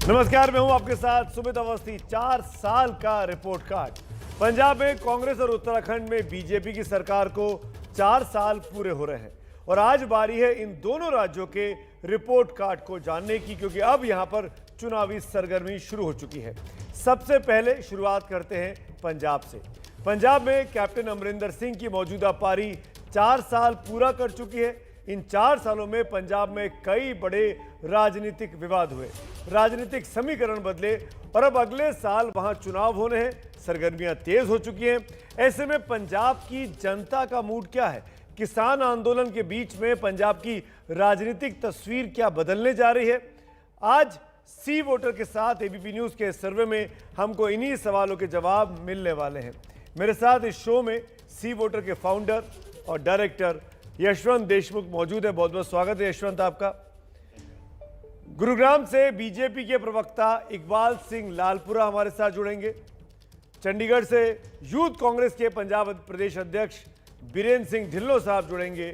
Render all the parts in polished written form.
नमस्कार, मैं हूं आपके साथ सुमित अवस्थी। 4 साल का रिपोर्ट कार्ड। पंजाब में कांग्रेस और उत्तराखंड में बीजेपी की सरकार को 4 साल पूरे हो रहे हैं और आज बारी है इन दोनों राज्यों के रिपोर्ट कार्ड को जानने की, क्योंकि अब यहां पर चुनावी सरगर्मी शुरू हो चुकी है। सबसे पहले शुरुआत करते हैं पंजाब से। पंजाब में कैप्टन अमरिंदर सिंह की मौजूदा पारी 4 साल पूरा कर चुकी है। इन 4 सालों में पंजाब में कई बड़े राजनीतिक विवाद हुए, राजनीतिक समीकरण बदले और अब अगले साल वहां चुनाव होने हैं। सरगर्मियां तेज हो चुकी हैं। ऐसे में पंजाब की जनता का मूड क्या है? किसान आंदोलन के बीच में पंजाब की राजनीतिक तस्वीर क्या बदलने जा रही है? आज सी वोटर के साथ एबीपी न्यूज के सर्वे में हमको इन्हीं सवालों के जवाब मिलने वाले हैं। मेरे साथ इस शो में सी वोटर के फाउंडर और डायरेक्टर यशवंत देशमुख मौजूद है। बहुत बहुत स्वागत है यशवंत आपका। गुरुग्राम से बीजेपी के प्रवक्ता इकबाल सिंह लालपुरा हमारे साथ जुड़ेंगे। चंडीगढ़ से यूथ कांग्रेस के पंजाब प्रदेश अध्यक्ष बीरेंद्र सिंह ढिल्लों साहब जुड़ेंगे।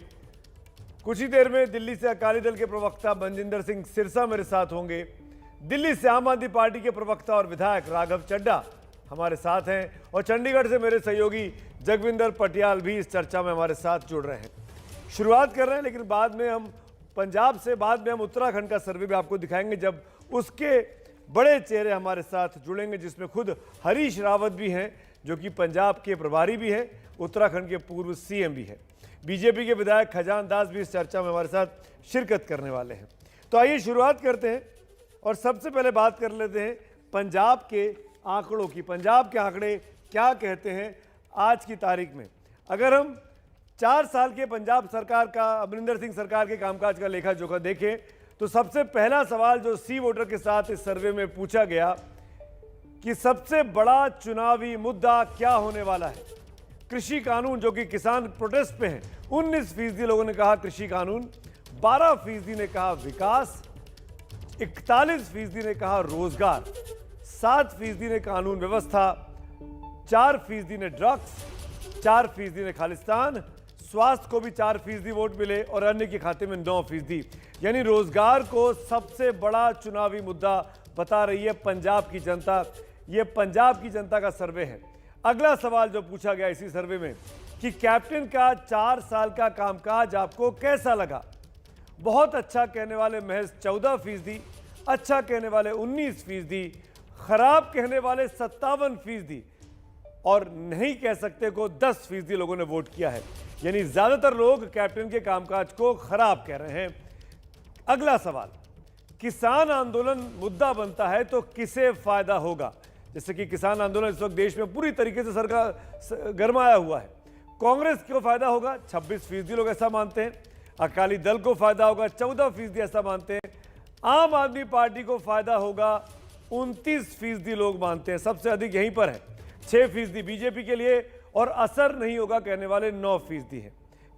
कुछ ही देर में दिल्ली से अकाली दल के प्रवक्ता मनजिंदर सिंह सिरसा मेरे साथ होंगे। दिल्ली से आम आदमी पार्टी के प्रवक्ता और विधायक राघव चड्ढा हमारे साथ हैं और चंडीगढ़ से मेरे सहयोगी जगविंदर पटियाल भी इस चर्चा में हमारे साथ जुड़ रहे हैं। शुरुआत कर रहे हैं, लेकिन बाद में हम पंजाब से, बाद में हम उत्तराखंड का सर्वे भी आपको दिखाएंगे जब उसके बड़े चेहरे हमारे साथ जुड़ेंगे, जिसमें खुद हरीश रावत भी हैं जो कि पंजाब के प्रभारी भी हैं, उत्तराखंड के पूर्व सीएम भी हैं। बीजेपी के विधायक खजान दास भी इस चर्चा में हमारे साथ शिरकत करने वाले हैं। तो आइए शुरुआत करते हैं और सबसे पहले बात कर लेते हैं पंजाब के आंकड़ों की। पंजाब के आंकड़े क्या कहते हैं आज की तारीख में? अगर हम 4 साल के पंजाब सरकार का, अमरिंदर सिंह सरकार के कामकाज का लेखा जोखा देखें तो सबसे पहला सवाल जो सी वोटर के साथ इस सर्वे में पूछा गया कि सबसे बड़ा चुनावी मुद्दा क्या होने वाला है? कृषि कानून, जो कि किसान प्रोटेस्ट पे हैं। 19% लोगों ने कहा कृषि कानून, 12% ने कहा विकास, 41% ने कहा रोजगार, 7% ने कानून व्यवस्था, 4% ने ड्रग्स, 4% ने खालिस्तान, स्वास्थ्य को भी 4% वोट मिले और अन्य के खाते में 9%। यानी रोजगार को सबसे बड़ा चुनावी मुद्दा बता रही है पंजाब की जनता। यह पंजाब की जनता का सर्वे है। अगला सवाल जो पूछा गया इसी सर्वे में कि कैप्टन का 4 साल का कामकाज आपको कैसा लगा? बहुत अच्छा कहने वाले महज 14%, अच्छा कहने वाले 19%, खराब कहने वाले 57% और नहीं कह सकते को 10% लोगों ने वोट किया है। यानी ज्यादातर लोग कैप्टन के कामकाज को खराब कह रहे हैं। अगला सवाल, किसान आंदोलन मुद्दा बनता है तो किसे फायदा होगा? जैसे कि किसान आंदोलन इस वक्त देश में पूरी तरीके से सरकार गरमाया हुआ है। कांग्रेस को फायदा होगा, 26% लोग ऐसा मानते हैं। अकाली दल को फायदा होगा, 14% ऐसा मानते हैं। आम आदमी पार्टी को फायदा होगा, 29% लोग मानते हैं। सबसे अधिक यहीं पर है, 6% बीजेपी के लिए, और असर नहीं होगा कहने वाले 9% है।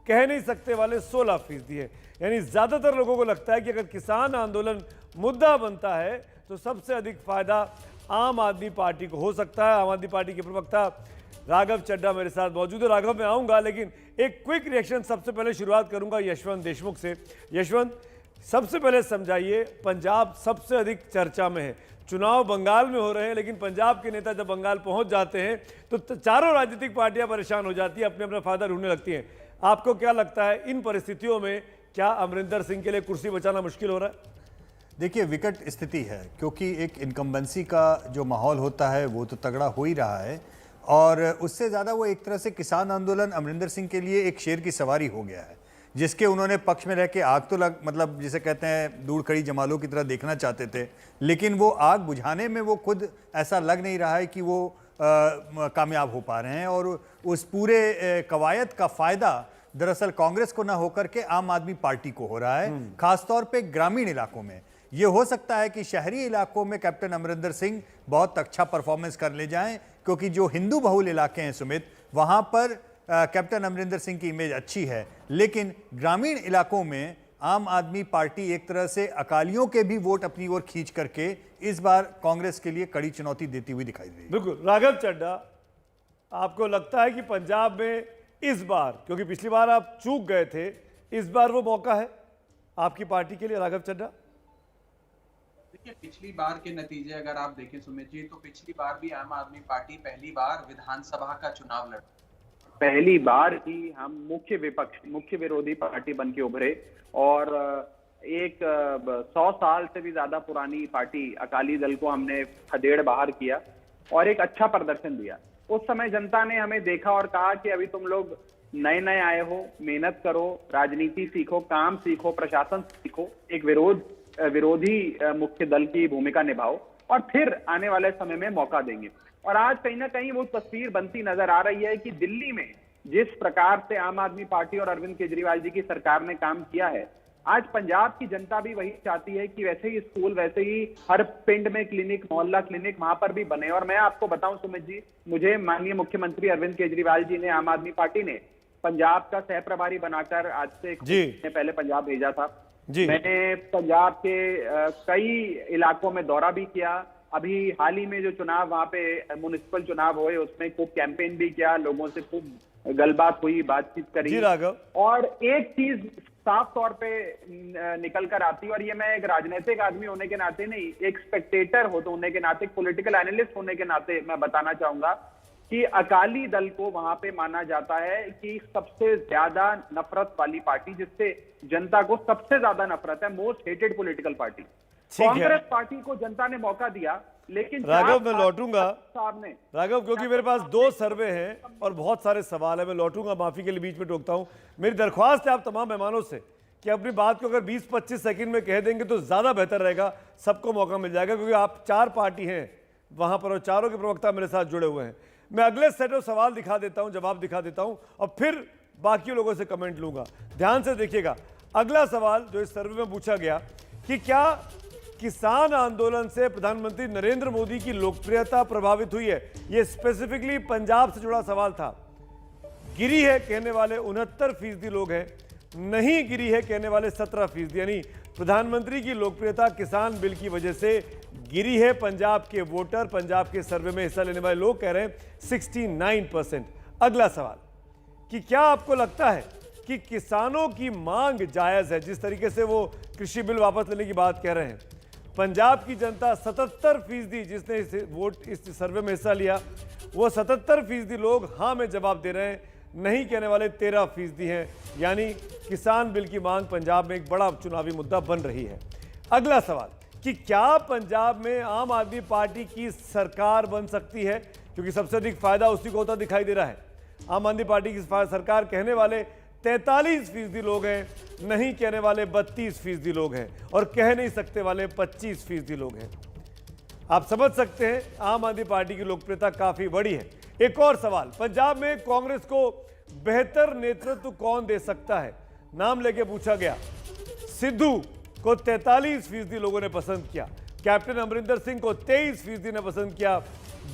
कह नहीं सकते वाले 16% है। यानी ज्यादातर लोगों को लगता है कि अगर किसान आंदोलन मुद्दा बनता है तो सबसे अधिक फायदा आम आदमी पार्टी को हो सकता है। आम आदमी पार्टी के प्रवक्ता राघव चड्ढा मेरे साथ मौजूद है। राघव, में आऊंगा, लेकिन एक क्विक रिएक्शन सबसे पहले शुरुआत करूंगा यशवंत देशमुख से। यशवंत, सबसे पहले समझाइए, पंजाब सबसे अधिक चर्चा में है। चुनाव बंगाल में हो रहे हैं, लेकिन पंजाब के नेता जब बंगाल पहुंच जाते हैं तो चारों राजनीतिक पार्टियां परेशान हो जाती हैं, अपने अपना फायदा ढूंढने लगती हैं। आपको क्या लगता है इन परिस्थितियों में क्या अमरिंदर सिंह के लिए कुर्सी बचाना मुश्किल हो रहा है? देखिए, विकट स्थिति है क्योंकि एक इनकम्बेंसी का जो माहौल होता है वो तो तगड़ा हो ही रहा है और उससे ज़्यादा वो एक तरह से किसान आंदोलन अमरिंदर सिंह के लिए एक शेर की सवारी हो गया है, जिसके उन्होंने पक्ष में रह के आग तो मतलब जिसे कहते हैं दूर खड़ी जमालों की तरह देखना चाहते थे, लेकिन वो आग बुझाने में वो खुद ऐसा लग नहीं रहा है कि वो कामयाब हो पा रहे हैं। और उस पूरे कवायद का फ़ायदा दरअसल कांग्रेस को ना होकर के आम आदमी पार्टी को हो रहा है, खासतौर पे ग्रामीण इलाकों में। ये हो सकता है कि शहरी इलाकों में कैप्टन अमरिंदर सिंह बहुत अच्छा परफॉर्मेंस कर ले जाएं, क्योंकि जो हिंदू बहुल इलाके हैं सुमित, वहाँ पर कैप्टन अमरिंदर सिंह की इमेज अच्छी है। लेकिन ग्रामीण इलाकों में आम आदमी पार्टी एक तरह से अकालियों के भी वोट अपनी ओर खींच करके इस बार कांग्रेस के लिए कड़ी चुनौती देती हुई दिखाई दे रही है। बिल्कुल। राघव चड्ढा, आपको लगता है कि पंजाब में इस बार, क्योंकि पिछली बार आप चूक गए थे, इस बार वो मौका है आपकी पार्टी के लिए? राघव चड्ढा, देखिए, पिछली बार के नतीजे अगर आप देखें सुमित जी, तो पिछली बार भी आम आदमी पार्टी पहली बार विधानसभा का चुनाव लड़ी। पहली बार ही हम मुख्य विपक्ष, मुख्य विरोधी पार्टी बन के उभरे और एक 100 साल से भी ज्यादा पुरानी पार्टी अकाली दल को हमने खदेड़ बाहर किया और एक अच्छा प्रदर्शन दिया। उस समय जनता ने हमें देखा और कहा कि अभी तुम लोग नए नए आए हो, मेहनत करो, राजनीति सीखो, काम सीखो, प्रशासन सीखो, एक विरोधी मुख्य दल की भूमिका निभाओ और फिर आने वाले समय में मौका देंगे। और आज कहीं ना कहीं वो तस्वीर बनती नजर आ रही है कि दिल्ली में जिस प्रकार से आम आदमी पार्टी और अरविंद केजरीवाल जी की सरकार ने काम किया है, आज पंजाब की जनता भी वही चाहती है कि वैसे ही स्कूल, वैसे ही हर पिंड में क्लिनिक, मोहल्ला क्लिनिक वहां पर भी बने। और मैं आपको बताऊं सुमित जी, मुझे माननीय मुख्यमंत्री अरविंद केजरीवाल जी ने, आम आदमी पार्टी ने पंजाब का सह प्रभारी बनाकर आज से पहले पंजाब भेजा था। मैंने पंजाब के कई इलाकों में दौरा भी किया। अभी हाल ही में जो चुनाव वहां पे म्युनिसिपल चुनाव हुए, उसमें खूब कैंपेन भी किया, लोगों से खूब गलबात हुई, बातचीत करी। और एक चीज साफ तौर पे निकल कर आती है, और ये मैं एक राजनीतिक आदमी होने के नाते नहीं, एक स्पेक्टेटर होने के नाते, पॉलिटिकल एनालिस्ट होने के नाते मैं बताना चाहूंगा कि अकाली दल को वहां पे माना जाता है कि सबसे ज्यादा नफरत वाली पार्टी, जिससे जनता को सबसे ज्यादा नफरत है, most hated political party. Congress party को जनता ने मौका दिया, लेकिन राघव मैं लौटूंगा राघव, क्योंकि मेरे पास 2 सर्वे हैं और बहुत सारे सवाल है। मैं लौटूंगा, माफी के लिए बीच में टोकता हूं। मेरी दरख्वास्त है आप तमाम मेहमानों से कि अपनी बात को अगर 20-25 सेकंड में कह देंगे तो ज्यादा बेहतर रहेगा, सबको मौका मिल जाएगा, क्योंकि आप 4 पार्टी हैं वहां पर और चारों के प्रवक्ता मेरे साथ जुड़े हुए हैं। मैं अगले सेट ऑफ सवाल दिखा देता हूं, जवाब दिखा देता हूं और फिर बाकी लोगों से कमेंट लूंगा। ध्यान से देखिएगा। अगला सवाल जो इस सर्वे में पूछा गया कि क्या किसान आंदोलन से प्रधानमंत्री नरेंद्र मोदी की लोकप्रियता प्रभावित हुई है, यह स्पेसिफिकली पंजाब से जुड़ा सवाल था। गिरी है कहने वाले 69% लोग हैं, नहीं गिरी है कहने वाले 17%, यानी प्रधानमंत्री की लोकप्रियता किसान बिल की वजह से गिरी है। पंजाब के वोटर, पंजाब के सर्वे में हिस्सा लेने वाले लोग कह रहे हैं 69%। अगला सवाल कि क्या आपको लगता है कि किसानों की मांग जायज है, जिस तरीके से वो कृषि बिल वापस लेने की बात कह रहे हैं? पंजाब की जनता 77%, जिसने इस सर्वे में हिस्सा लिया, वो 77% लोग हाँ में जवाब दे रहे हैं, नहीं कहने वाले 13% हैं। यानी किसान बिल की मांग पंजाब में एक बड़ा चुनावी मुद्दा बन रही है। अगला सवाल कि क्या पंजाब में आम आदमी पार्टी की सरकार बन सकती है, क्योंकि सबसे अधिक फायदा उसी को होता दिखाई दे रहा है। आम आदमी पार्टी की सरकार कहने वाले 43% लोग हैं, नहीं कहने वाले 32% लोग हैं और कह नहीं सकते वाले 25% लोग हैं। आप समझ सकते हैं आम आदमी पार्टी की लोकप्रियता काफी बड़ी है। एक और सवाल, पंजाब में कांग्रेस को बेहतर नेतृत्व कौन दे सकता है, नाम लेके पूछा गया। सिद्धू को 43% लोगों ने पसंद किया, कैप्टन अमरिंदर सिंह को 23% ने पसंद किया,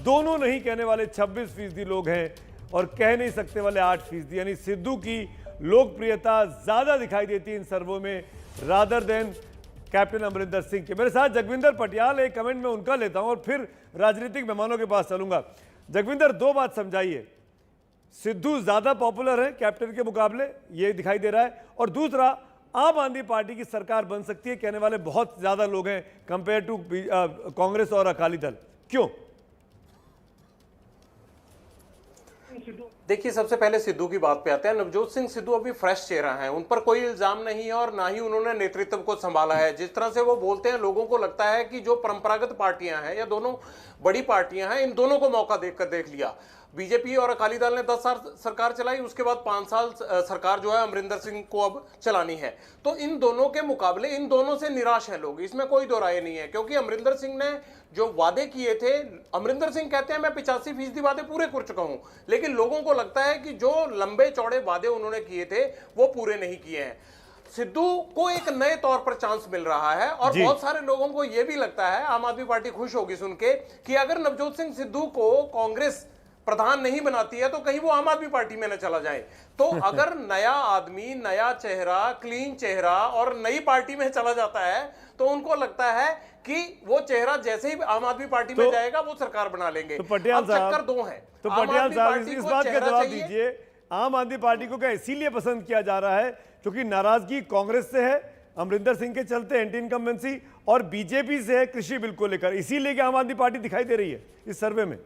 दोनों नहीं कहने वाले 26% लोग हैं और कह नहीं सकते वाले 8%। यानी सिद्धू की लोकप्रियता ज्यादा दिखाई देती है इन सर्वों में rather than captain Amarinder Singh के। मेरे साथ जगविंदर पटियाल, एक कमेंट में उनका लेता हूं और फिर राजनीतिक मेहमानों के पास चलूंगा। जगविंदर, 2 बात समझाइए। सिद्धू ज्यादा पॉपुलर है कैप्टन के मुकाबले, ये दिखाई दे रहा है, और दूसरा आम आदमी पार्टी की सरकार बन सकती है कहने वाले बहुत ज्यादा लोग हैं कंपेयर टू कांग्रेस और अकाली दल, क्यों? देखिए, सबसे पहले सिद्धू की बात पे आते हैं। नवजोत सिंह सिद्धू अभी फ्रेश चेहरा हैं, उन पर कोई इल्जाम नहीं है और ना ही उन्होंने नेतृत्व को संभाला है। जिस तरह से वो बोलते हैं, लोगों को लगता है कि जो परंपरागत पार्टियां हैं या दोनों बड़ी पार्टियां हैं, इन दोनों को मौका देख लिया। बीजेपी और अकाली दल ने 10 साल सरकार चलाई, उसके बाद 5 साल सरकार जो है अमरिंदर सिंह को अब चलानी है। तो इन दोनों के मुकाबले इन दोनों से निराश है लोग, इसमें कोई दो राय नहीं है। क्योंकि अमरिंदर सिंह ने जो वादे किए थे, अमरिंदर सिंह कहते हैं मैं 85% वादे पूरे कर चुका हूं, लेकिन लोगों को लगता है कि जो लंबे चौड़े वादे उन्होंने किए थे वो पूरे नहीं किए हैं। सिद्धू को एक नए तौर पर चांस मिल रहा है और बहुत सारे लोगों को यह भी लगता है, आम आदमी पार्टी खुश होगी सुन के, कि अगर नवजोत सिंह सिद्धू को कांग्रेस प्रधान नहीं बनाती है तो कहीं वो आम आदमी पार्टी में न चला जाए। तो अगर नया आदमी, नया चेहरा, क्लीन चेहरा और नई पार्टी में चला जाता है तो उनको लगता है कि वो चेहरा जैसे ही आम आदमी पार्टी में जाएगा वो सरकार बना लेंगे। तो पटियाल साहब, चक्कर 2 है। तो पटियाल साहब इस बात का जवाब दीजिए, आम आदमी पार्टी को क्या इसीलिए पसंद किया जा रहा है क्योंकि नाराजगी कांग्रेस से है, अमरिंदर सिंह के चलते एंटी इनकम्बेंसी, और बीजेपी से है कृषि बिल को लेकर, इसीलिए कि आम आदमी पार्टी दिखाई दे रही है इस सर्वे में।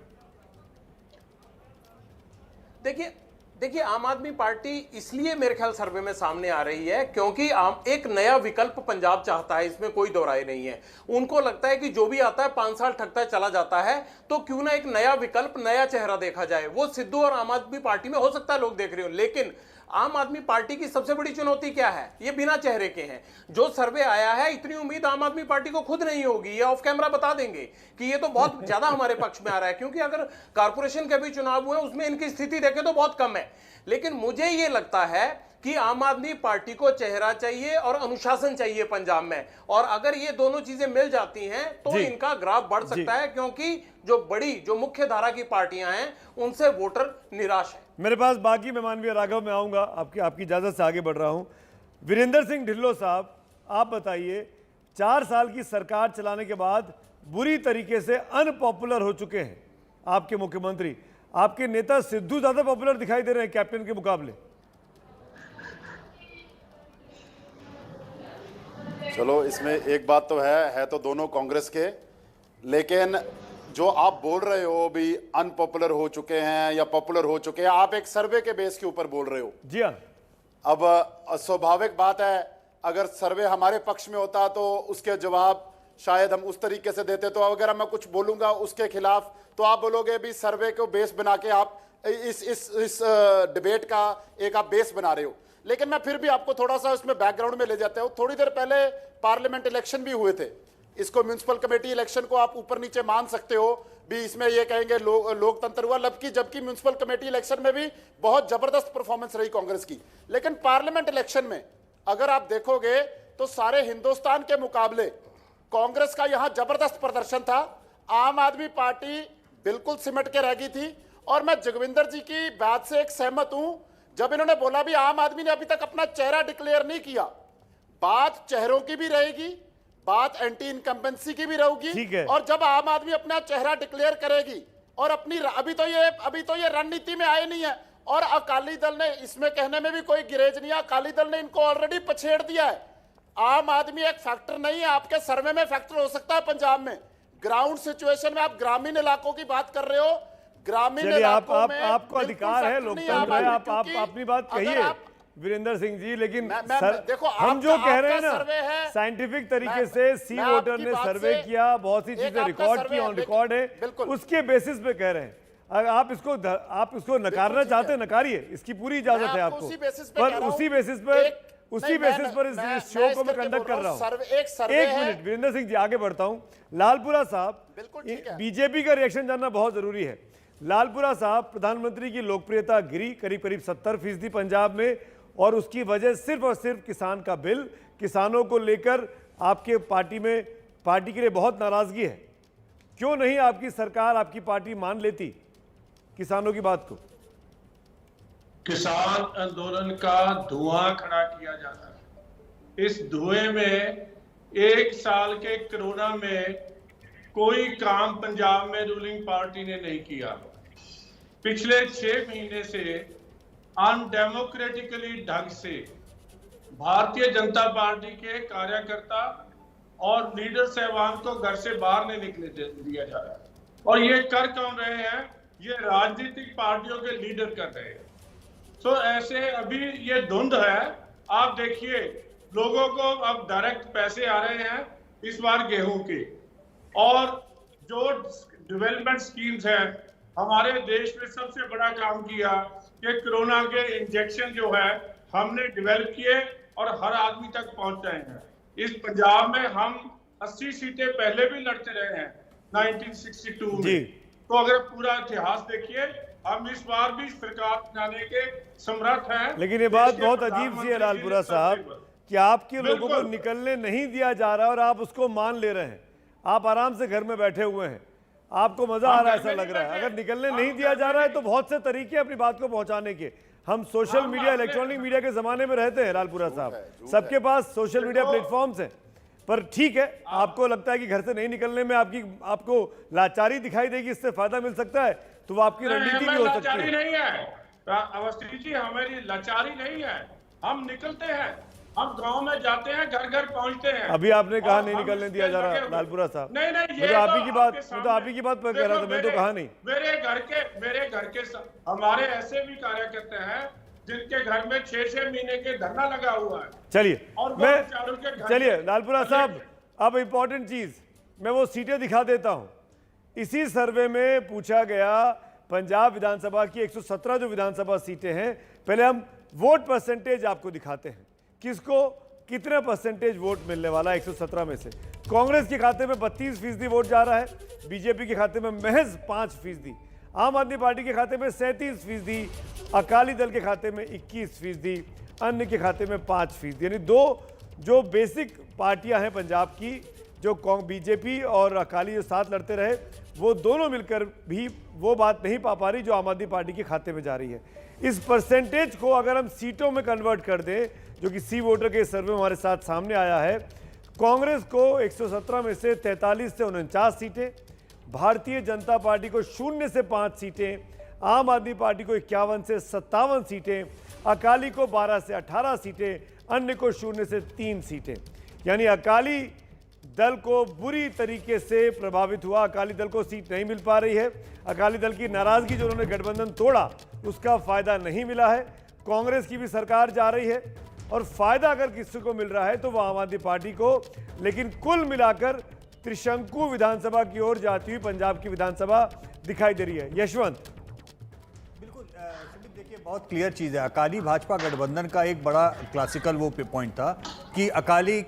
देखिए आम आदमी पार्टी इसलिए मेरे ख्याल सर्वे में सामने आ रही है क्योंकि एक नया विकल्प पंजाब चाहता है, इसमें कोई दो राय नहीं है। उनको लगता है कि जो भी आता है 5 साल ठगता चला जाता है, तो क्यों ना एक नया विकल्प, नया चेहरा देखा जाए। वो सिद्धू और आम आदमी पार्टी में हो सकता है लोग देख रहे हो, लेकिन आम आदमी पार्टी की सबसे बड़ी चुनौती क्या है? ये बिना चेहरे के हैं। जो सर्वे आया है, इतनी उम्मीद आम आदमी पार्टी को खुद नहीं होगी, ये ऑफ कैमरा बता देंगे कि ये तो बहुत ज्यादा हमारे पक्ष में आ रहा है, क्योंकि अगर कारपोरेशन के भी चुनाव हुए उसमें इनकी स्थिति देखें तो बहुत कम है। लेकिन मुझे ये लगता है कि आम आदमी पार्टी को चेहरा चाहिए और अनुशासन चाहिए पंजाब में, और अगर ये दोनों चीजें मिल जाती हैं तो इनका ग्राफ बढ़ सकता है, क्योंकि जो मुख्य धारा की पार्टियां हैं उनसे वोटर निराश है। मेरे पास बाकी मेहमान भी, राघव में आऊंगा, आपकी इजाजत से आगे बढ़ रहा हूं। वीरेंद्र सिंह ढिल्लों साहब, आप बताइए, 4 साल की सरकार चलाने के बाद बुरी तरीके से अनपॉपुलर हो चुके हैं आपके मुख्यमंत्री। आपके नेता सिद्धू ज्यादा पॉपुलर दिखाई दे रहे हैं कैप्टन के मुकाबले। चलो, इसमें एक बात तो है तो दोनों कांग्रेस के, लेकिन जो आप बोल रहे हो भी अनपॉपुलर हो चुके हैं या पॉपुलर हो चुके हैं, आप एक सर्वे के बेस के ऊपर बोल रहे हो। जी हाँ। अब स्वाभाविक बात है, अगर सर्वे हमारे पक्ष में होता तो उसके जवाब शायद हम उस तरीके से देते। तो अगर मैं कुछ बोलूंगा उसके खिलाफ तो आप बोलोगे भी सर्वे को बेस बना के आप इस डिबेट का एक आप बेस बना रहे हो। लेकिन मैं फिर भी आपको थोड़ा सा उसमें बैकग्राउंड में ले जाता हूं। थोड़ी देर पहले पार्लियामेंट इलेक्शन भी हुए थे, इसको म्युनिसिपल कमेटी इलेक्शन को आप ऊपर नीचे मान सकते हो भी, इसमें ये कहेंगे लोकतंत्र हुआ, जबकि म्युनिसिपल कमेटी इलेक्शन में भी बहुत जबरदस्त परफॉर्मेंस रही कांग्रेस की। लेकिन पार्लियामेंट इलेक्शन में अगर आप देखोगे तो सारे हिंदुस्तान के मुकाबले कांग्रेस का यहां जबरदस्त प्रदर्शन था। आम आदमी पार्टी बिल्कुल सिमट के रह गई थी। और मैं जगविंदर जी की बात से एक सहमत हूं, जब इन्होंने बोला भी आम आदमी ने अभी तक अपना चेहरा डिक्लेयर नहीं किया। बात चेहरों की भी रहेगी, बात एंटी इनकम्बेंसी की भी रहेगी, और जब आम आदमी अपना चेहरा डिक्लेयर करेगी और अपनी अभी तो ये रणनीति में आए नहीं है। और अकाली दल ने, इसमें कहने में भी कोई गिरेज नहीं है, अकाली दल ने इनको ऑलरेडी पछेड़ दिया है। आम आदमी एक फैक्टर नहीं है, आपके सर्वे में फैक्टर हो सकता है पंजाब में। ग्राउंड सिचुएशन में आप ग्रामीण इलाकों की बात कर रहे हो, ग्रामीण इलाकों में आपको अधिकार है, लोकतंत्र है, आप अपनी बात कहिए वीरेंद्र सिंह जी। लेकिन देखो, हम जो कह रहे हैं ना, साइंटिफिक तरीके से सी वोटर ने सर्वे किया, बहुत सी चीजें रिकॉर्ड की, ऑन रिकॉर्ड है, उसके बेसिस पे कह रहे हैं। अगर आप इसको नकारना चाहते हैं, नकारिए, इसकी पूरी इजाजत है आपको, पर उसी बेसिस पर इस शो को मैं कंडक्ट कर रहा हूं। एक मिनट वीरेंद्र सिंह जी, आगे बढ़ता हूं। लालपुरा साहब, बीजेपी का रिएक्शन जानना बहुत जरूरी है। लालपुरा साहब, प्रधानमंत्री की लोकप्रियता गिरी करीब 70% पंजाब में, और उसकी वजह सिर्फ और सिर्फ किसान का बिल, किसानों को लेकर आपके पार्टी के लिए बहुत नाराजगी है। क्यों नहीं आपकी सरकार, आपकी पार्टी मान लेती किसानों की बात को? किसान आंदोलन का धुआं खड़ा किया जा रहा है। इस धुएं में 1 साल के कोरोना में कोई काम पंजाब में रूलिंग पार्टी ने नहीं किया। पिछले 6 महीने से अनडेमोक्रेटिकली ढंग से भारतीय जनता पार्टी के कार्यकर्ता और लीडर साहबान को घर से बाहर नहीं निकले दिया जा रहा है। और ये कर कौन रहे हैं? ये राजनीतिक पार्टियों के लीडर कर रहे हैं। तो ऐसे अभी ये धुंध है। आप देखिए, लोगों को अब डायरेक्ट पैसे आ रहे हैं इस बार गेहूं के, और जो डेवलपमेंट स्कीम्स हैं, हमारे देश में सबसे बड़ा काम किया कि कोरोना के इंजेक्शन जो है हमने डेवलप किए और हर आदमी तक पहुंचाए हैं। इस पंजाब में हम 80 सीटें पहले भी लड़ते रहे हैं 1962 में। तो अगर पूरा इतिहास देखिए, हम इस बार भी सरकार बनाने के समर्थ हैं। लेकिन ये बात बहुत अजीब सी है लालपुरा साहब, कि आपके लोगों को निकलने नहीं दिया जा रहा और आप उसको मान ले रहे हैं। आप आराम से घर में बैठे हुए हैं, आपको मजा आ रहा है, ऐसा लग रहा है। अगर निकलने नहीं दिया जा रहा है तो बहुत से तरीके अपनी बात को पहुंचाने के। हम सोशल मीडिया, इलेक्ट्रॉनिक मीडिया के जमाने में रहते हैं लालपुरा साहब, सबके पास सोशल मीडिया प्लेटफॉर्म्स हैं। पर ठीक है, आपको लगता है कि घर से नहीं निकलने में आपको लाचारी दिखाई देगी, इससे फायदा मिल सकता है, तो वो आपकी रणनीति भी हो सकती है। नहीं है अवस्थी जी, हमारी लाचारी नहीं है। हम निकलते हैं, हम गांव में जाते हैं, घर घर पहुंचते हैं। अभी आपने कहा और नहीं हम निकलने इसके दिया जा रहा लगे हुए- लालपुरा साहब। नहीं नहीं, मैं तो आप ही की बात पर कह रहा था, मैं तो कहा नहीं। मेरे घर के हमारे ऐसे भी कार्यकर्ता हैं जिनके घर में 6-6 महीने के धरना लगा हुआ है। चलिए और वो मैं बेचारों के घर चलिए में- लालपुरा साहब, अब इंपॉर्टेंट चीज मैं वो सीटें दिखा देता हूं। इसी सर्वे में पूछा गया पंजाब विधानसभा की 117 जो विधानसभा सीटें हैं, पहले हम वोट परसेंटेज आपको दिखाते हैं, किसको कितने परसेंटेज वोट मिलने वाला है 117 में से। कांग्रेस के खाते में 32% वोट जा रहा है, बीजेपी के खाते में महज 5%, आम आदमी पार्टी के खाते में 37%, अकाली दल के खाते में 21%, अन्य के खाते में 5%। यानी दो जो बेसिक पार्टियां हैं पंजाब की, जो बीजेपी और अकाली जो साथ लड़ते रहे, वो दोनों मिलकर भी वो बात नहीं पा पा रही जो आम आदमी पार्टी के खाते में जा रही है। इस परसेंटेज को अगर हम सीटों में कन्वर्ट कर दें, जो कि सी वोटर के सर्वे हमारे साथ सामने आया है, कांग्रेस को 117 में से 43 से 49 सीटें, भारतीय जनता पार्टी को 0 से 5 सीटें, आम आदमी पार्टी को 51 से 57 सीटें, अकाली को 12 से 18 सीटें, अन्य को 0 से 3 सीटें। यानी अकाली दल को बुरी तरीके से प्रभावित हुआ, अकाली दल को सीट नहीं मिल पा रही है। अकाली दल की नाराजगी जो उन्होंने गठबंधन तोड़ा उसका फायदा नहीं मिला है। कांग्रेस की भी सरकार जा रही है और फायदा अगर किसी को मिल रहा है तो वह आम आदमी पार्टी को। लेकिन कुल मिलाकर त्रिशंकु विधानसभा की ओर जाती हुई पंजाब की विधानसभा दिखाई दे रही है। यशवंत, बिल्कुल सुमित, देखिए बहुत क्लियर चीज़ है। अकाली भाजपा गठबंधन का एक बड़ा क्लासिकल वो पॉइंट था कि अकाली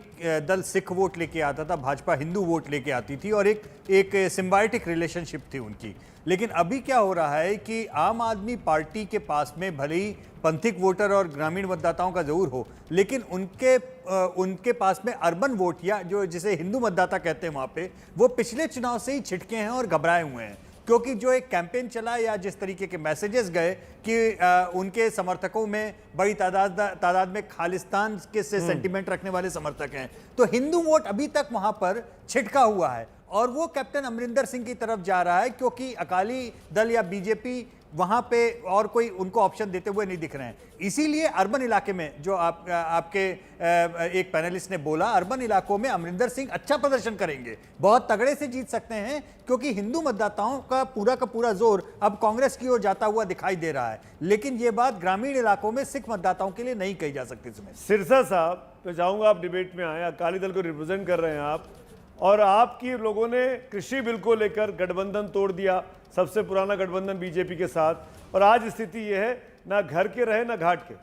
दल सिख वोट लेके आता था, भाजपा हिंदू वोट लेके आती थी और एक सिम्बायोटिक रिलेशनशिप थी उनकी। लेकिन अभी क्या हो रहा है कि आम आदमी पार्टी के पास में भले ही पंथिक वोटर और ग्रामीण मतदाताओं का जरूर हो, लेकिन उनके पास में अर्बन वोट या जो जिसे हिंदू मतदाता कहते हैं वहाँ पे, वो पिछले चुनाव से ही छिटके हैं और घबराए हुए हैं। क्योंकि जो एक कैंपेन चला या जिस तरीके के मैसेजेस गए कि उनके समर्थकों में बड़ी तादाद में खालिस्तान के से सेंटिमेंट रखने वाले समर्थक हैं, तो हिंदू वोट अभी तक वहां पर छिटका हुआ है और वो कैप्टन अमरिंदर सिंह की तरफ जा रहा है, क्योंकि अकाली दल या बीजेपी वहां पे और कोई उनको ऑप्शन देते हुए नहीं दिख रहे हैं। इसीलिए अर्बन इलाके में जो आपके एक पैनलिस्ट ने बोला, अर्बन इलाकों में अमरिंदर सिंह अच्छा प्रदर्शन करेंगे, बहुत तगड़े से जीत सकते हैं, क्योंकि हिंदू मतदाताओं का पूरा जोर अब कांग्रेस की ओर जाता हुआ दिखाई दे रहा है। लेकिन ये बात ग्रामीण इलाकों में सिख मतदाताओं के लिए नहीं कही जा सकती। सिरसा साहब, मैं चाहूंगा आप डिबेट में आए, अकाली दल को रिप्रेजेंट कर रहे हैं आप, और आपकी लोगों ने कृषि बिल को लेकर गठबंधन तोड़ दिया, सबसे पुराना गठबंधन बीजेपी के साथ, और आज स्थिति यह है ना घर के रहे ना घाट के।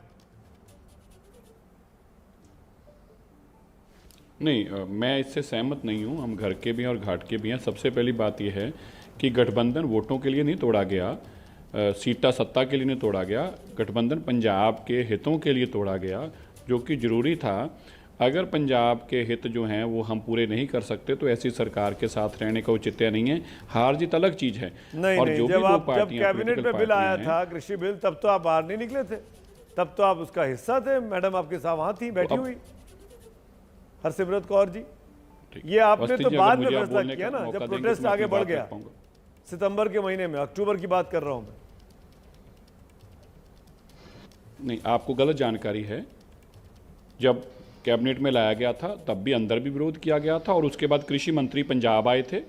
नहीं, मैं इससे सहमत नहीं हूं। हम घर के भी हैं और घाट के भी हैं। सबसे पहली बात यह है कि गठबंधन वोटों के लिए नहीं तोड़ा गया, सीटा सत्ता के लिए नहीं तोड़ा गया, गठबंधन पंजाब के हितों के लिए तोड़ा गया, जो कि जरूरी था। अगर पंजाब के हित जो हैं वो हम पूरे नहीं कर सकते तो ऐसी सरकार के साथ रहने का औचित्य नहीं है। हार जीत अलग चीज है। नहीं, और नहीं, जो जब कैबिनेट में बिल आया था कृषि बिल, तब तो आप बाहर नहीं निकले थे, तब तो आप उसका हिस्सा थे। मैडम आपके साथ वहां थी, बैठी हुई हरसिमरत कौर जी। ये आपने तो बाद में फैसला किया ना, जब प्रोटेस्ट आगे बढ़ गया सितंबर के महीने में, अक्टूबर की बात कर रहा हूं मैं। नहीं, आपको गलत जानकारी है। जब कैबिनेट में लाया गया था तब भी अंदर भी विरोध किया गया था, और उसके बाद कृषि मंत्री पंजाब आए थे,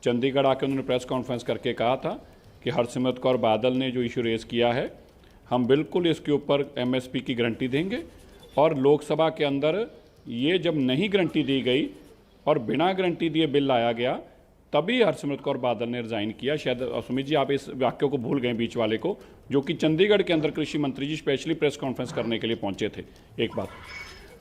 चंडीगढ़ आके उन्होंने प्रेस कॉन्फ्रेंस करके कहा था कि हरसिमरत कौर बादल ने जो इशू रेज किया है, हम बिल्कुल इसके ऊपर एमएसपी की गारंटी देंगे। और लोकसभा के अंदर ये जब नहीं गारंटी दी गई और बिना गारंटी दिए बिल लाया गया, तभी हरसिमरत कौर बादल ने रिजाइन किया। शायद सुमित जी आप इस वाक्य को भूल गए बीच वाले को, जो कि चंडीगढ़ के अंदर कृषि मंत्री जी स्पेशली प्रेस कॉन्फ्रेंस करने के लिए पहुंचे थे। एक बात।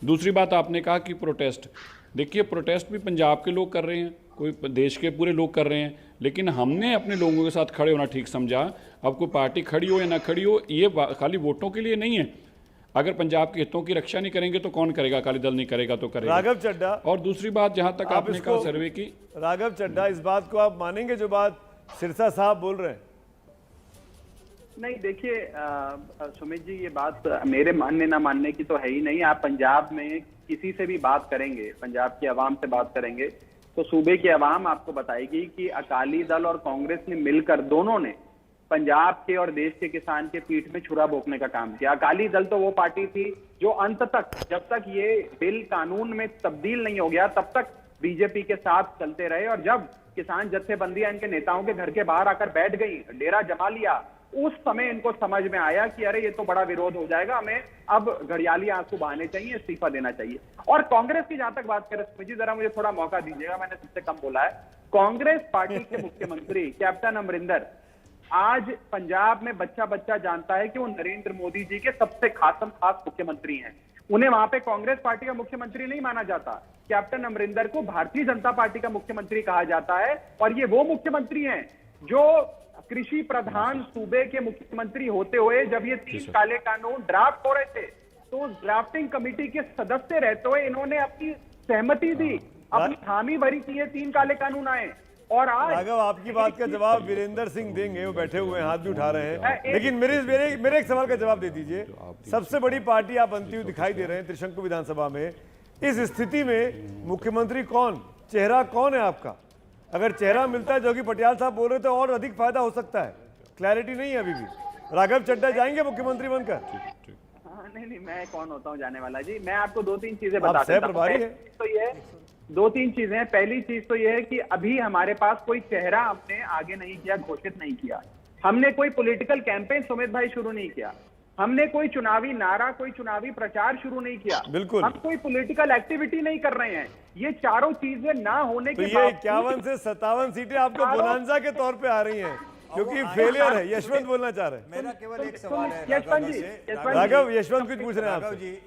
दूसरी बात, आपने कहा कि प्रोटेस्ट, देखिए प्रोटेस्ट भी पंजाब के लोग कर रहे हैं, कोई देश के पूरे लोग कर रहे हैं, लेकिन हमने अपने लोगों के साथ खड़े होना ठीक समझा। अब कोई पार्टी खड़ी हो या ना खड़ी हो, ये खाली वोटों के लिए नहीं है। अगर पंजाब के हितों की रक्षा नहीं करेंगे तो कौन करेगा? अकाली दल नहीं करेगा तो करेगा राघव चड्ढा। और दूसरी बात, जहां तक आपने कहा सर्वे की, राघव चड्ढा, इस बात को आप मानेंगे जो बात सिरसा साहब बोल रहे हैं? नहीं, देखिए सुमित जी, ये बात मेरे मानने ना मानने की तो है ही नहीं। आप पंजाब में किसी से भी बात करेंगे, पंजाब की आवाम से बात करेंगे, तो सूबे की आवाम आपको बताएगी कि अकाली दल और कांग्रेस ने मिलकर, दोनों ने पंजाब के और देश के किसान के पीठ में छुरा भोंकने का काम किया। अकाली दल तो वो पार्टी थी जो अंत तक, जब तक ये बिल कानून में तब्दील नहीं हो गया तब तक बीजेपी के साथ चलते रहे। और जब किसान जत्थेबंदियां इनके नेताओं के घर के बाहर आकर बैठ गई, डेरा जमा लिया, उस समय इनको समझ में आया कि अरे ये तो बड़ा विरोध हो जाएगा, हमें अब घड़ियाली आंसू बहाने चाहिए, इस्तीफा देना चाहिए। और कांग्रेस की जहां तक बात करें सुमित जी, जरा मुझे थोड़ा मौका दीजिएगा, मैंने सबसे कम बोला है। कांग्रेस पार्टी के मुख्यमंत्री कैप्टन अमरिंदर आज पंजाब में बच्चा बच्चा जानता है कि वो नरेंद्र मोदी जी के सबसे खास मुख्यमंत्री हैं। उन्हें वहां पे कांग्रेस पार्टी का मुख्यमंत्री नहीं माना जाता। कैप्टन अमरिंदर को भारतीय जनता पार्टी का मुख्यमंत्री कहा जाता है। और ये वो मुख्यमंत्री हैं जो कृषि प्रधान सूबे के मुख्यमंत्री होते हुए जब ये 3 काले कानून ड्राफ्ट हो रहे थे तो उस ड्राफ्टिंग कमेटी के सदस्य रहते हुए इन्होंने अपनी सहमति दी, अपनी हामी भरी की ये 3 काले कानून आए। और आज राघव, आपकी बात का जवाब वीरेंद्र सिंह देंगे, वो बैठे हुए हैं, हाथ भी उठा रहे हैं, लेकिन मेरे एक सवाल का जवाब दे दीजिए। सबसे बड़ी पार्टी आप बनती हुई दिखाई दे रहे हैं त्रिशंकु विधानसभा में, इस स्थिति में मुख्यमंत्री कौन, चेहरा कौन है आपका? अगर चेहरा मिलता है, जो कि पटियाल साहब बोल रहे थे, और अधिक फायदा हो सकता है। क्लैरिटी नहीं है अभी भी। राघव चड्ढा जाएंगे मुख्यमंत्री बनकर? नहीं, मैं कौन होता हूँ जाने वाला जी। मैं आपको 2-3 चीजें बता देता हूँ। तो ये 2-3 चीजें। पहली चीज तो ये है कि अभी हमारे पास कोई चेहरा हमने आगे नहीं किया, घोषित नहीं किया। हमने कोई पॉलिटिकल कैंपेन सुमित भाई शुरू नहीं किया। हमने कोई चुनावी नारा, कोई चुनावी प्रचार शुरू नहीं किया। बिल्कुल, हम कोई पॉलिटिकल एक्टिविटी नहीं कर रहे हैं। ये चारों चीजें ना होने के ये 51 से 57 सीटें आपको बोनांजा के तौर पे आ रही हैं, क्योंकि फेलियर है। यशवंत बोलना चाह रहे हैं। मेरा केवल एक सवाल है यशवंत जी, राघव, यशवंत कुछ पूछ रहे हैं राघव आपसे। जी,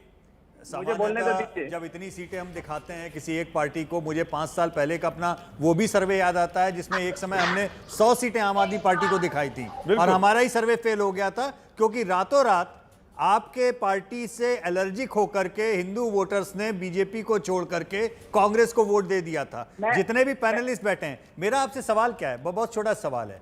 मुझे बोलने तो दीजिए। जब इतनी सीटें हम दिखाते हैं किसी एक पार्टी को, मुझे 5 साल पहले का अपना वो भी सर्वे याद आता है जिसमें एक समय हमने 100 सीटें आम आदमी पार्टी को दिखाई थी और हमारा ही सर्वे फेल हो गया था, क्योंकि रातों रात आपके पार्टी से एलर्जिक होकर के हिंदू वोटर्स ने बीजेपी को छोड़ करके कांग्रेस को वोट दे दिया था। जितने भी पैनलिस्ट बैठे हैं, मेरा आपसे सवाल क्या है, बहुत छोटा सवाल है,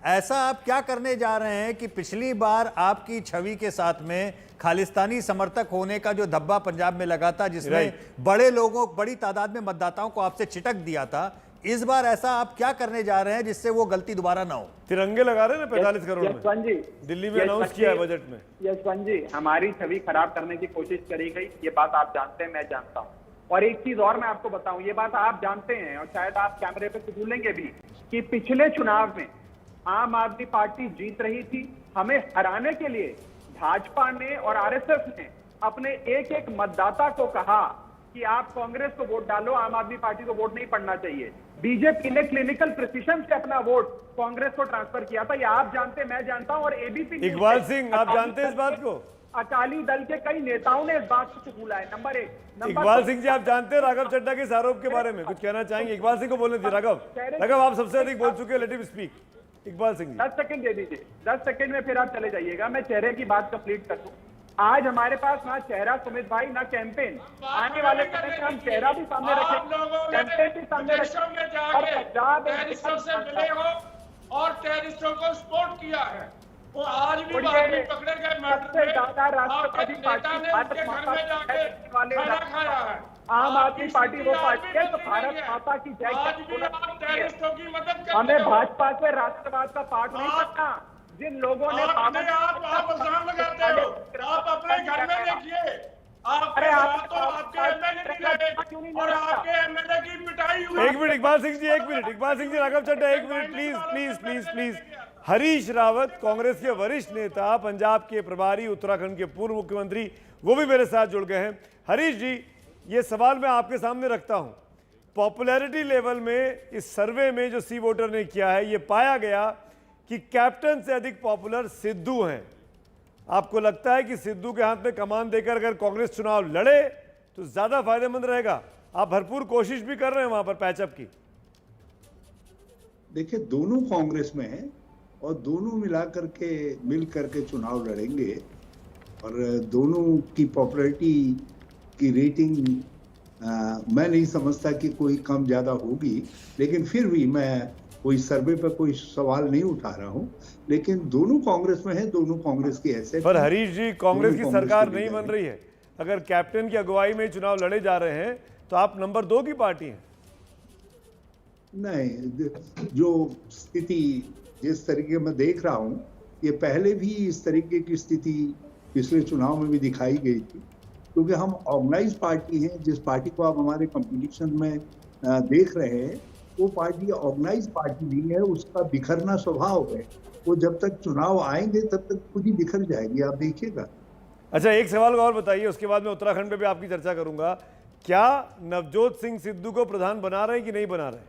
ऐसा आप क्या करने जा रहे हैं कि पिछली बार आपकी छवि के साथ में खालिस्तानी समर्थक होने का जो धब्बा पंजाब में लगा था, जिसमें बड़े लोगों, बड़ी तादाद में मतदाताओं को आपसे छिटक दिया था, इस बार ऐसा आप क्या करने जा रहे हैं जिससे वो गलती दोबारा ना हो? तिरंगे लगा रहे हैं ना 45 करोड़ यशवंत जी, दिल्ली में अनाउंस किया है बजट में। यशवंत जी, हमारी छवि खराब करने की कोशिश करी गई, ये बात आप जानते हैं, मैं जानता हूँ। और एक चीज और मैं आपको बताऊं, ये बात आप जानते हैं और शायद आप कैमरे पे कबूलेंगे भी कि पिछले चुनाव में आम आदमी पार्टी जीत रही थी। हमें हराने के लिए भाजपा ने और आरएसएस ने अपने एक एक मतदाता को कहा कि आप कांग्रेस को वोट डालो, आम आदमी पार्टी को वोट नहीं पड़ना चाहिए। बीजेपी ने क्लिनिकल प्रिसिशन से अपना वोट कांग्रेस को ट्रांसफर किया था। ये आप जानते, मैं जानता हूं, और एबीपी इकबाल सिंह, आप जानते हैं इस बात को? अकाली दल के कई नेताओं ने इस बात को कबूला है। नंबर 1। इकबाल सिंह जी, आप जानते हैं राघव चड्ढा के इस आरोप के बारे में कुछ कहना चाहेंगे? इकबाल सिंह को बोलने दीजिए। राघव, आप सबसे अधिक बोल चुके हैं, let him speak. Iqbal Singh ji, 10 second दे दीजिए, 10 सेकंड में फिर आप चले जाइएगा। मैं चेहरे की बात कंप्लीट कर दूं। आज हमारे पास ना चेहरा सुमित भाई, ना कैंपेन। आने वाले समय में हम चेहरा भी सामने रखेंगे, कैंपेन भी सामने रखेंगे। और टेररिस्टों से मिले हो और टेररिस्टों को सपोर्ट किया है, वो आज भी आदमी पकड़े गए मैटर में, राष्ट्रवादी पार्टी ने उनके घर में जाके खाना खाया है। आम आदमी पार्टी वो पार्टी है तो भारत माता की जय। आज भी आप टेररिस्टों की मदद करते हो। हमें भाजपा से राष्ट्रवाद का पाठ नहीं करना। जिन लोगों ने आप इल्जाम लगाते हो, आप अपने घर में देखिए, आपके साथ तो आपके एमएलए भी लड़े और आपके एमएलए की पिटाई हुई। एक मिनट इकबाल सिंह जी, एक मिनट इकबाल सिंह जी, राघव चड्ढा एक minute please please please please. Harish Rawat, Congress के वरिष्ठ नेता, पंजाब के प्रभारी, उत्तराखंड के पूर्व मुख्यमंत्री, वो भी मेरे साथ जुड़ गए हैं। हरीश जी, ये सवाल मैं आपके सामने रखता हूं। पॉपुलैरिटी लेवल में इस सर्वे में जो सी वोटर ने किया है, ये पाया गया कि कैप्टन से अधिक पॉपुलर सिद्धू हैं। आपको लगता है कि सिद्धू के हाथ में कमान देकर अगर कांग्रेस चुनाव लड़े तो ज्यादा फायदेमंद रहेगा? आप भरपूर कोशिश भी कर रहे हैं वहां पर पैचअप की। देखिए, दोनों कांग्रेस में हैं और दोनों मिल करके चुनाव लड़ेंगे और दोनों की पॉपुलैरिटी की रेटिंग मैं नहीं समझता कि कोई कम ज्यादा होगी, लेकिन फिर भी मैं कोई सर्वे पर कोई सवाल नहीं उठा रहा हूं। लेकिन दोनों कांग्रेस में हैं, दोनों कांग्रेस की हैसियत। पर हरीश जी, कांग्रेस की सरकार नहीं बन रही है। अगर कैप्टन की अगुवाई में चुनाव लड़े जा रहे हैं तो आप नंबर 2 की पार्टी हैं। नहीं, जो स्थिति जिस तरीके में देख रहा हूं, ये पहले भी इस तरीके की स्थिति पिछले चुनाव में भी दिखाई गई थी क्योंकि हम ऑर्गेनाइज पार्टी हैं। जिस पार्टी को आप हमारे कंपटीशन में देख रहे हैं, वो पार्टी ऑर्गेनाइज पार्टी नहीं है, उसका बिखरना स्वभाव है। वो जब तक चुनाव आएंगे तब तक खुद ही बिखर जाएगी, आप देखिएगा। अच्छा, एक सवाल और बताइए, उसके बाद मैं उत्तराखंड पे भी आपकी चर्चा करूंगा। क्या नवजोत सिंह सिद्धू को प्रधान बना रहे हैं कि नहीं बना रहे?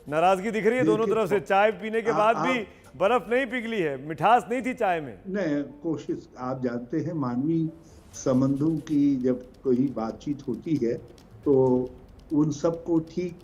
नाराजगी दिख रही है दोनों तरफ से। चाय पीने के बाद भी बर्फ नहीं पिघली है, मिठास नहीं थी चाय में। नहीं, कोशिश, आप जानते हैं मानवीय संबंधों की जब कोई बातचीत होती है तो उन सबको ठीक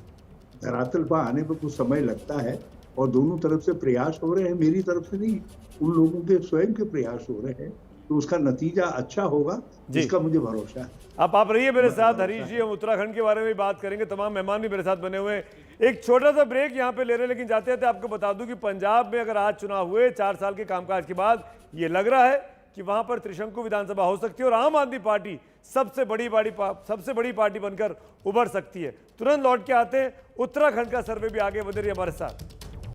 धरातल पर आने पर कुछ समय लगता है, और दोनों तरफ से प्रयास हो रहे हैं, मेरी तरफ से नहीं, उन लोगों के स्वयं के प्रयास हो रहे हैं, तो उसका नतीजा अच्छा होगा जिसका मुझे भरोसा है। आप रहिए मेरे साथ हरीश जी, हम उत्तराखंड के बारे में बात करेंगे। तमाम मेहमान भी मेरे साथ बने हुए हैं। एक छोटा सा ब्रेक यहाँ पे ले रहे हैं, लेकिन जाते जाते आपको बता दूं कि पंजाब में अगर आज चुनाव हुए 4 साल के कामकाज के बाद, ये लग रहा है कि वहां पर त्रिशंकु विधानसभा हो सकती है और आम आदमी पार्टी सबसे बड़ी पार्टी बनकर उभर सकती है। तुरंत लौट के आते हैं, उत्तराखंड का सर्वे भी आगे बढ़ रही है हमारे साथ।